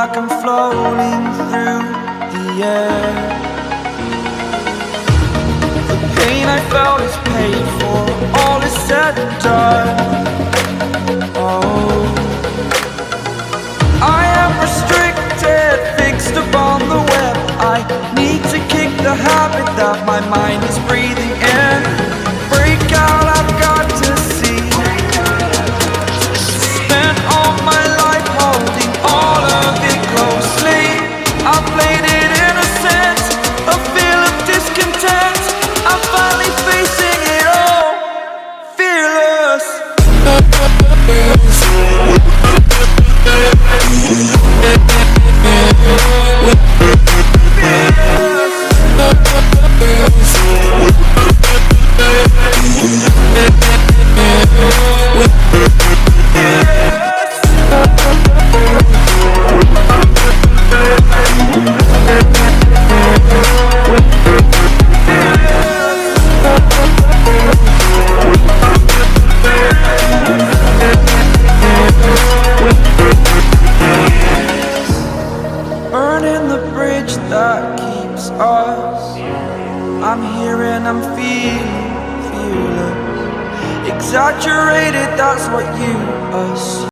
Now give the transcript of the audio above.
like I'm floating through the air. The pain I felt is paid for, all is said and done. Oh, I am restricted, fixed upon the web. I need to kick the habit that my mind is breathing in. Break out, I've got to see. Spent all my life holding all of it closely. I played it innocent, a feel of discontent. I'm finally facing it all, fearless. Burning the bridge that keeps us. I'm here and I'm feeling fearless. Exaggerated, that's what you assume.